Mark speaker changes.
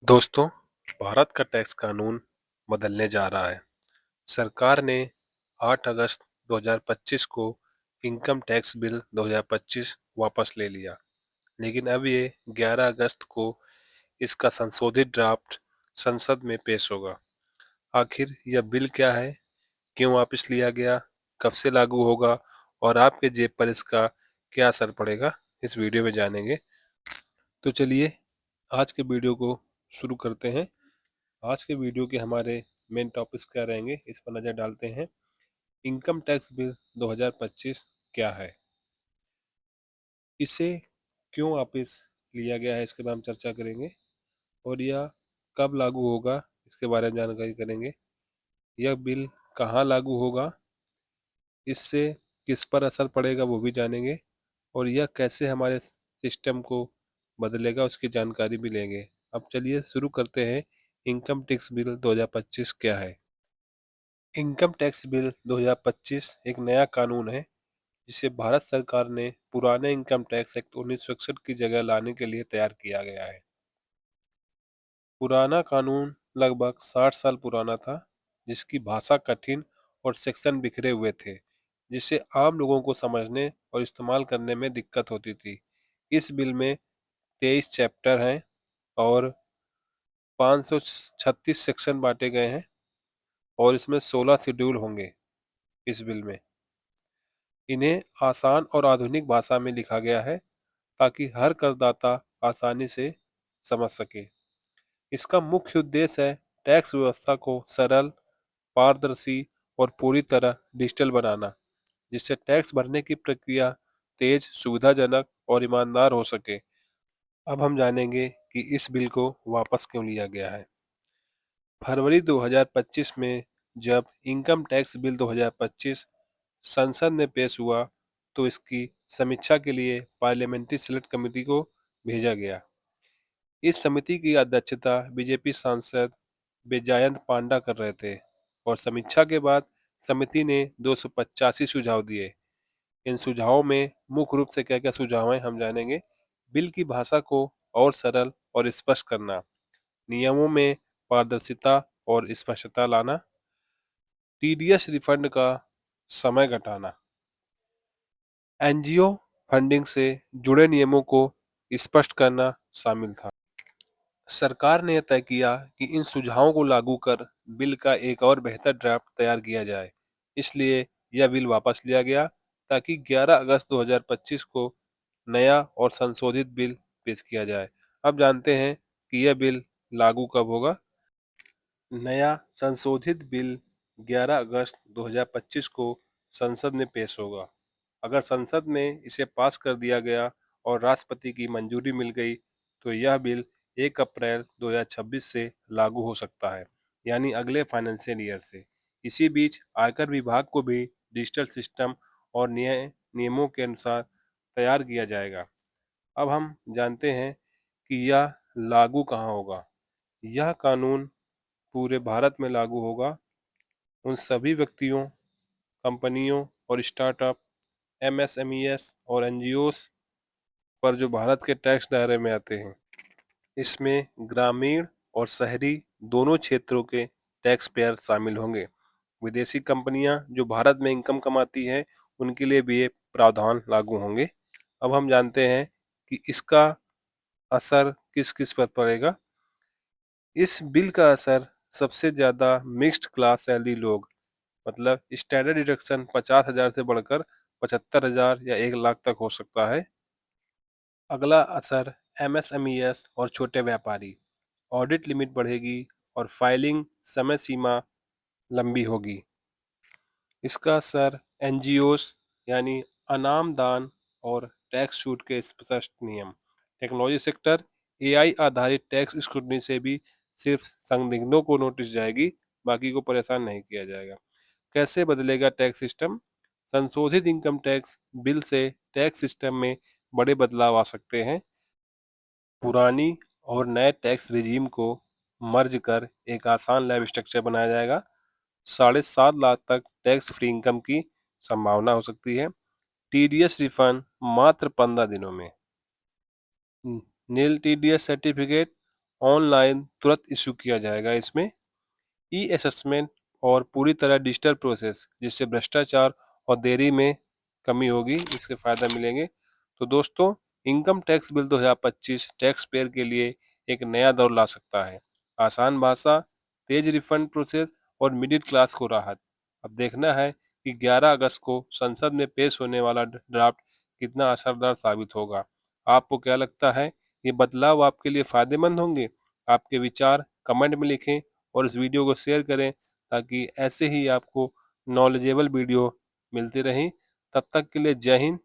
Speaker 1: दोस्तों, भारत का टैक्स कानून बदलने जा रहा है। सरकार ने 8 अगस्त 2025 को इनकम टैक्स बिल 2025 वापस ले लिया, लेकिन अब ये 11 अगस्त को इसका संशोधित ड्राफ्ट संसद में पेश होगा। आखिर यह बिल क्या है, क्यों वापस लिया गया, कब से लागू होगा और आपके जेब पर इसका क्या असर पड़ेगा, इस वीडियो में जानेंगे। तो चलिए आज के वीडियो को शुरू करते हैं। आज के वीडियो के हमारे मेन टॉपिक्स क्या रहेंगे, इस पर नज़र डालते हैं। इनकम टैक्स बिल 2025 क्या है, इसे क्यों वापस लिया गया है, इसके बारे में चर्चा करेंगे। और यह कब लागू होगा, इसके बारे में जानकारी करेंगे। यह बिल कहाँ लागू होगा, इससे किस पर असर पड़ेगा, वो भी जानेंगे। और यह कैसे हमारे सिस्टम को बदलेगा, उसकी जानकारी भी लेंगे। अब चलिए शुरू करते हैं। इनकम टैक्स बिल 2025 क्या है। इनकम टैक्स बिल 2025 एक नया कानून है जिसे भारत सरकार ने पुराने इनकम टैक्स एक्ट 1961 की जगह लाने के लिए तैयार किया गया है। पुराना कानून लगभग 60 साल पुराना था, जिसकी भाषा कठिन और सेक्शन बिखरे हुए थे, जिससे आम लोगों को समझने और इस्तेमाल करने में दिक्कत होती थी। इस बिल में 23 चैप्टर हैं और 536 सेक्शन बांटे गए हैं और इसमें 16 शेड्यूल होंगे। इस बिल में इन्हें आसान और आधुनिक भाषा में लिखा गया है ताकि हर करदाता आसानी से समझ सके। इसका मुख्य उद्देश्य है टैक्स व्यवस्था को सरल, पारदर्शी और पूरी तरह डिजिटल बनाना, जिससे टैक्स भरने की प्रक्रिया तेज, सुविधाजनक और ईमानदार हो सके। अब हम जानेंगे कि इस बिल को वापस क्यों लिया गया है। फरवरी 2025 में जब इनकम टैक्स बिल 2025 संसद में पेश हुआ, तो इसकी समीक्षा के लिए पार्लियामेंट्री सेलेक्ट कमेटी को भेजा गया। इस समिति की अध्यक्षता बीजेपी सांसद बेजायंत पांडा कर रहे थे और समीक्षा के बाद समिति ने 285 सुझाव दिए। इन सुझावों में मुख्य रूप से क्या क्या सुझाव हैं, हम जानेंगे। बिल की भाषा को और सरल और स्पष्ट करना, नियमों में पारदर्शिता और स्पष्टता लाना, टीडीएस रिफंड का समय घटाना, एनजीओ फंडिंग से जुड़े नियमों को स्पष्ट करना शामिल था। सरकार ने तय किया कि इन सुझावों को लागू कर बिल का एक और बेहतर ड्राफ्ट तैयार किया जाए। इसलिए यह बिल वापस लिया गया ताकि 11 अगस्त 2025 को नया और संशोधित बिल पेश किया जाए। अब जानते हैं कि यह बिल लागू कब होगा। नया संशोधित बिल 11 अगस्त 2025 को संसद में पेश होगा। अगर संसद में इसे पास कर दिया गया और राष्ट्रपति की मंजूरी मिल गई, तो यह बिल 1 अप्रैल 2026 से लागू हो सकता है, यानी अगले फाइनेंशियल ईयर से। इसी बीच आयकर विभाग को भी डिजिटल सिस्टम और नियमों के अनुसार तैयार किया जाएगा। अब हम जानते हैं कि यह लागू कहाँ होगा। यह कानून पूरे भारत में लागू होगा उन सभी व्यक्तियों, कंपनियों और स्टार्टअप, एमएसएमईएस और एनजीओस पर जो भारत के टैक्स दायरे में आते हैं। इसमें ग्रामीण और शहरी दोनों क्षेत्रों के टैक्स पेयर शामिल होंगे। विदेशी कंपनियां जो भारत में इनकम कमाती हैं, उनके लिए भी ये प्रावधान लागू होंगे। अब हम जानते हैं कि इसका असर किस किस पर पड़ेगा। इस बिल का असर सबसे ज़्यादा मिक्स्ड क्लास सैलरी लोग, मतलब स्टैंडर्ड डिडक्शन 50,000 से बढ़कर 75,000 या 1 लाख तक हो सकता है। अगला असर एमएसएमईएस और छोटे व्यापारी, ऑडिट लिमिट बढ़ेगी और फाइलिंग समय सीमा लंबी होगी। इसका असर एनजीओस यानी अनाम दान और टैक्स छूट के स्पष्ट नियम, टेक्नोलॉजी सेक्टर, एआई आधारित टैक्स स्क्रूटनी से भी सिर्फ संदिग्धों को नोटिस जाएगी, बाकी को परेशान नहीं किया जाएगा। कैसे बदलेगा टैक्स सिस्टम। संशोधित इनकम टैक्स बिल से टैक्स सिस्टम में बड़े बदलाव आ सकते हैं। पुरानी और नए टैक्स रिजीम को मर्ज कर एक आसान लैब स्ट्रक्चर बनाया जाएगा। 7.5 लाख तक टैक्स फ्री इनकम की संभावना हो सकती है। टीडीएस रिफंड मात्र 15 दिनों में। नील टीडीएस सर्टिफिकेट ऑनलाइन तुरंत इशू किया जाएगा। इसमें ई असेसमेंट और पूरी तरह डिजिटल प्रोसेस, जिससे भ्रष्टाचार और देरी में कमी होगी, इसके फायदा मिलेंगे। तो दोस्तों, income tax bill 2025 tax payer के लिए एक नया दौर ला सकता है। आसान भाषा, तेज रिफंड प्रोसेस और मिडिल क्लास को राहत। अब देखना है कि 11 अगस्त को संसद में पेश होने वाला ड्राफ्ट कितना असरदार साबित होगा। आपको क्या लगता है, ये बदलाव आपके लिए फायदेमंद होंगे? आपके विचार कमेंट में लिखें और इस वीडियो को शेयर करें, ताकि ऐसे ही आपको नॉलेजेबल वीडियो मिलती रहें। तब तक के लिए जय हिंद।